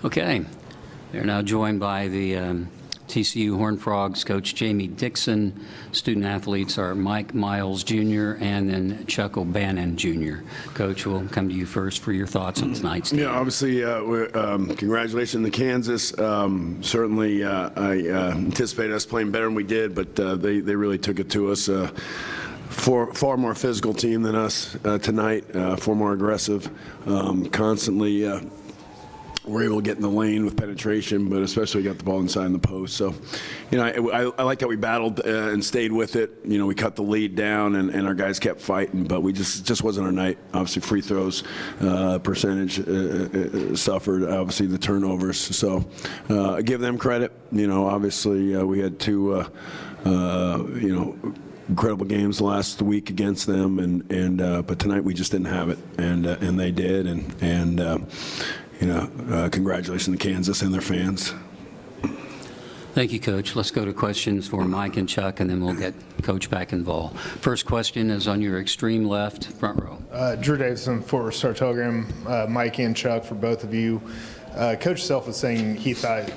Okay, they're now joined by the TCU Horned Frogs coach Jamie Dixon. Student athletes are Mike Miles Jr. and then Chuck O'Bannon Jr. Coach, we'll come to you first for your thoughts on tonight's game. Yeah, obviously, congratulations to Kansas. Certainly, I anticipated us playing better than we did, but they really took it to us. Far more physical team than us tonight, far more aggressive, constantly we're able to get in the lane with penetration, but especially got the ball inside the post. So, I like that we battled and stayed with it. We cut the lead down, and our guys kept fighting, but we just wasn't our night. Obviously, free throws percentage suffered. Obviously, the turnovers. So, I give them credit. Obviously, we had two, incredible games last week against them, but tonight we just didn't have it, and they did, congratulations to Kansas and their fans. Thank you, Coach. Let's go to questions for Mike and Chuck, and then we'll get Coach back involved. First question is on your extreme left, front row. Drew Davidson for Star Telegram, Mike and Chuck for both of you. Coach Self was saying he thought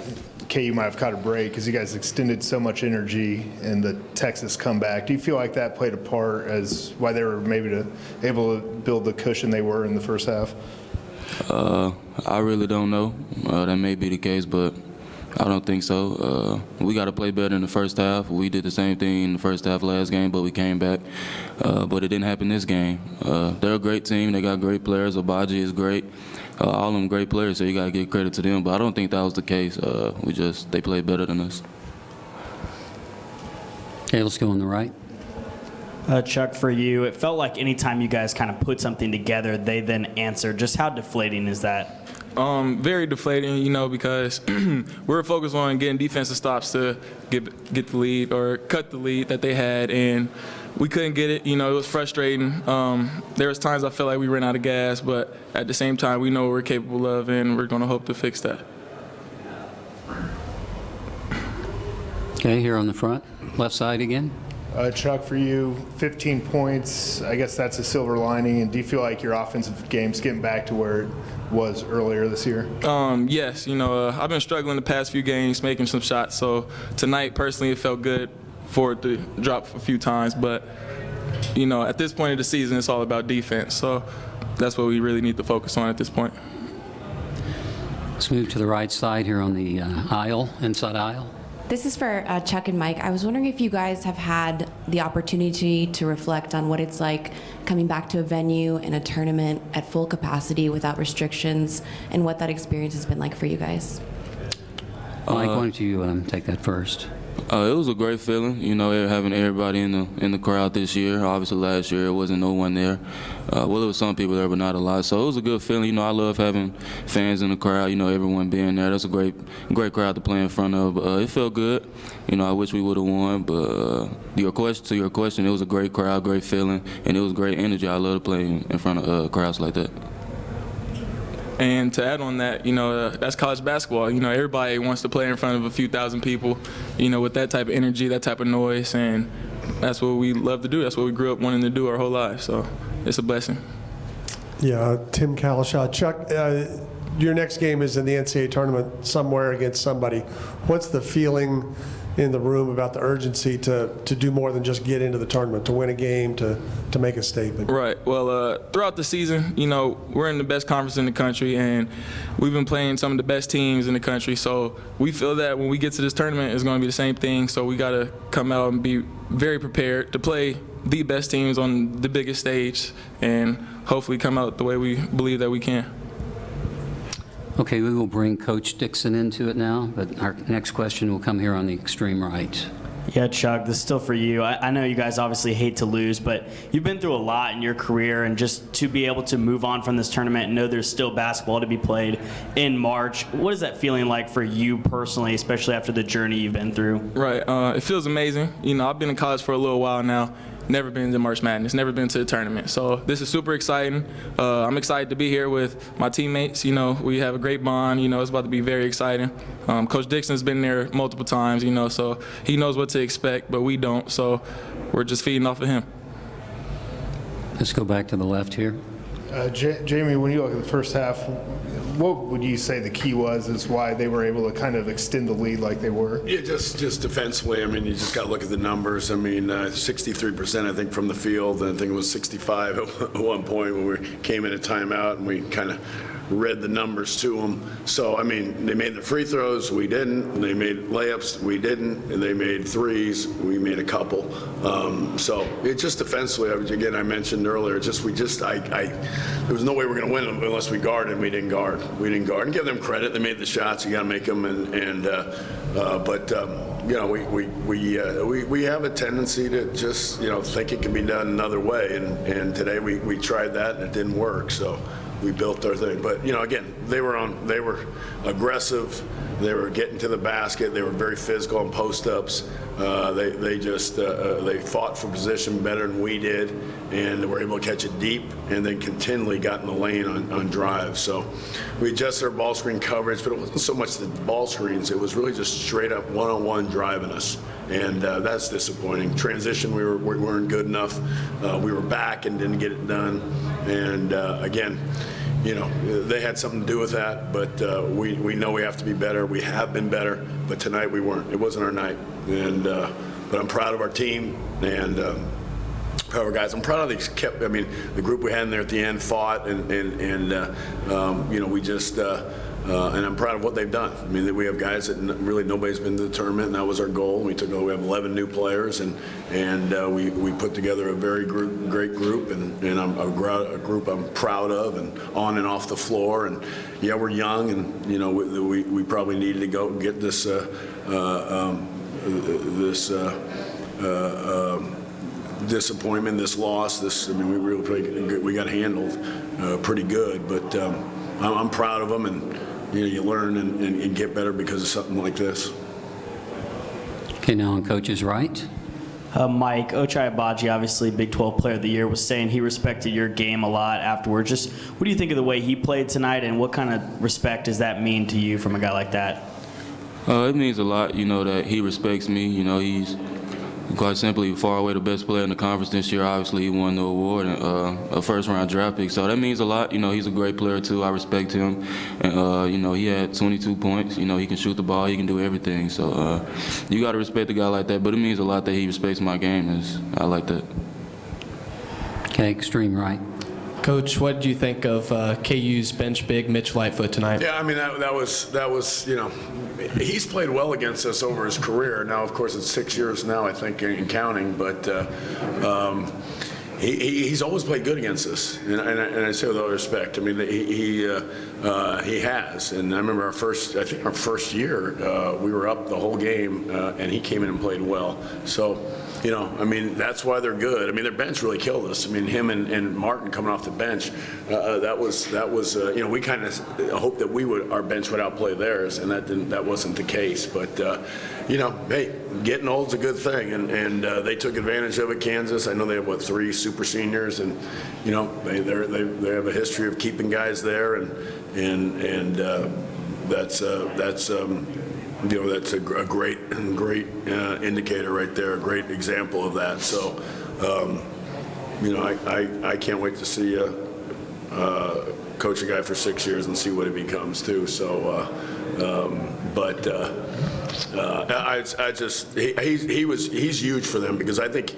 KU might have caught a break because you guys extended so much energy in the Texas comeback. Do you feel like that played a part as why they were maybe able to build the cushion they were in the first half? I really don't know. That may be the case, but I don't think so. We got to play better in the first half. We did the same thing in the first half last game, but we came back. But it didn't happen this game. They're a great team. They got great players. Abaji is great. All of them great players, so you got to give credit to them. But I don't think that was the case. They played better than us. Okay, let's go on the right. Chuck, for you, it felt like anytime you guys kind of put something together, they then answered. Just how deflating is that? Very deflating, because we were focused on getting defensive stops to get the lead or cut the lead that they had, and we couldn't get it. It was frustrating. There was times I felt like we ran out of gas, but at the same time, we know what we're capable of, and we're going to hope to fix that. Okay, here on the front, left side again. Chuck, for you, 15 points. I guess that's a silver lining. And do you feel like your offensive game's getting back to where it was earlier this year? Yes. I've been struggling the past few games, making some shots. So tonight, personally, it felt good for it to drop a few times. But, at this point of the season, it's all about defense. So that's what we really need to focus on at this point. Let's move to the right side here on the inside aisle. This is for Chuck and Mike. I was wondering if you guys have had the opportunity to reflect on what it's like coming back to a venue and a tournament at full capacity without restrictions, and what that experience has been like for you guys. Mike, why don't you take that first? It was a great feeling, having everybody in the crowd this year. Obviously, last year, it wasn't no one there. There was some people there, but not a lot. So it was a good feeling. I love having fans in the crowd, everyone being there. That's a great crowd to play in front of. It felt good. I wish we would have won, but to your question, it was a great crowd, great feeling, and it was great energy. I love to play in front of crowds like that. And to add on that, that's college basketball. Everybody wants to play in front of a few thousand people, with that type of energy, that type of noise, and that's what we love to do. That's what we grew up wanting to do our whole life, so it's a blessing. Yeah, Tim Kalishaw. Chuck, your next game is in the NCAA tournament somewhere against somebody. What's the feeling in the room about the urgency to do more than just get into the tournament, to win a game, to make a statement? Right. Well, throughout the season, we're in the best conference in the country, and we've been playing some of the best teams in the country. So we feel that when we get to this tournament, it's going to be the same thing. So we got to come out and be very prepared to play the best teams on the biggest stage, and hopefully come out the way we believe that we can. Okay, we will bring Coach Dixon into it now, but our next question will come here on the extreme right. Yeah, Chuck, this is still for you. I know you guys obviously hate to lose, but you've been through a lot in your career, and just to be able to move on from this tournament and know there's still basketball to be played in March, what is that feeling like for you personally, especially after the journey you've been through? Right. It feels amazing. I've been in college for a little while now. Never been to March Madness, never been to the tournament. So this is super exciting. I'm excited to be here with my teammates. We have a great bond. It's about to be very exciting. Coach Dixon's been there multiple times, so he knows what to expect, but we don't. So we're just feeding off of him. Let's go back to the left here. Jamie, when you look at the first half, what would you say the key was as why they were able to kind of extend the lead like they were? Yeah, just defensively. I mean, you just got to look at the numbers. I mean, 63%, I think, from the field. I think it was 65 at one point when we came in a timeout and we kind of read the numbers to them. So, I mean, they made the free throws, we didn't. They made layups, we didn't. And they made threes, we made a couple. So it just defensively, again, I mentioned earlier, there was no way we're going to win them unless we guarded, and we didn't guard. We didn't guard. And give them credit, they made the shots, you got to make them. But you know, we have a tendency to just, you know, think it can be done another way. And today we tried that and it didn't work. So we built our thing. But, you know, again, they were aggressive. They were getting to the basket. They were very physical on post-ups. They fought for position better than we did, and were able to catch it deep, and then continually got in the lane on drives. So we adjusted our ball screen coverage, but it wasn't so much the ball screens. It was really just straight up one-on-one driving us, and that's disappointing. Transition, we weren't good enough. We were back and didn't get it done, and again, you know, they had something to do with that, but we know we have to be better. We have been better, but tonight we weren't. It wasn't our night. And but I'm proud of our team and proud of our guys. I'm proud of these. I mean, the group we had in there at the end fought, and you know, we just. And I'm proud of what they've done. I mean, we have guys that really nobody's been to the tournament, and that was our goal. We have 11 new players, and we put together a very great group, and I'm a group I'm proud of, and on and off the floor. And yeah, we're young, and you know, we probably needed to go get this disappointment, this loss. I mean, we really played, we got handled pretty good, but I'm proud of them, and you know, you learn and get better because of something like this. Okay, now on Coach's right. Mike, Ochai Agbaji, obviously Big 12 Player of the Year, was saying he respected your game a lot afterwards. Just what do you think of the way he played tonight, and what kind of respect does that mean to you from a guy like that? It means a lot, you know, that he respects me. You know, he's quite simply far away the best player in the conference this year. Obviously, he won the award and a first-round draft pick. So that means a lot. You know, he's a great player, too. I respect him. And, you know, he had 22 points. You know, he can shoot the ball. He can do everything. So you got to respect a guy like that. But it means a lot that he respects my game. I like that. Okay, extreme right. Coach, what did you think of KU's bench big Mitch Lightfoot tonight? Yeah, I mean, that was, you know, he's played well against us over his career. Now, of course, it's 6 years now, I think, in counting, but he's always played good against us, and I say with all respect. I mean, he has, and I remember our first year, we were up the whole game, and he came in and played well. So, you know, I mean, that's why they're good. I mean, their bench really killed us. I mean, him and Martin coming off the bench, that was you know, we kind of hoped that our bench would outplay theirs, and that wasn't the case. But you know, hey, getting old's a good thing, and they took advantage of it. Kansas, I know they have 3 super seniors, and you know, they have a history of keeping guys there, and that's you know, that's a great indicator right there, a great example of that. So, you know, I can't wait to see coach a guy for 6 years and see what he becomes too. So, he's huge for them because I think,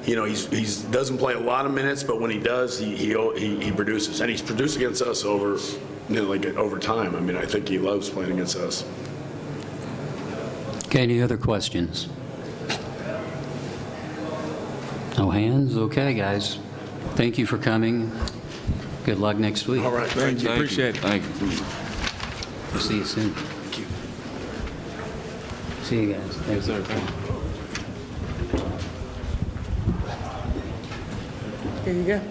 you know, he doesn't play a lot of minutes, but when he does, he produces, and he's produced against us over time. I mean, I think he loves playing against us. Okay, any other questions? No hands? Okay, guys. Thank you for coming. Good luck next week. All right, thank you. Appreciate it. Thank you. We'll see you soon. Thank you. See you guys. Thanks, sir. Here you go.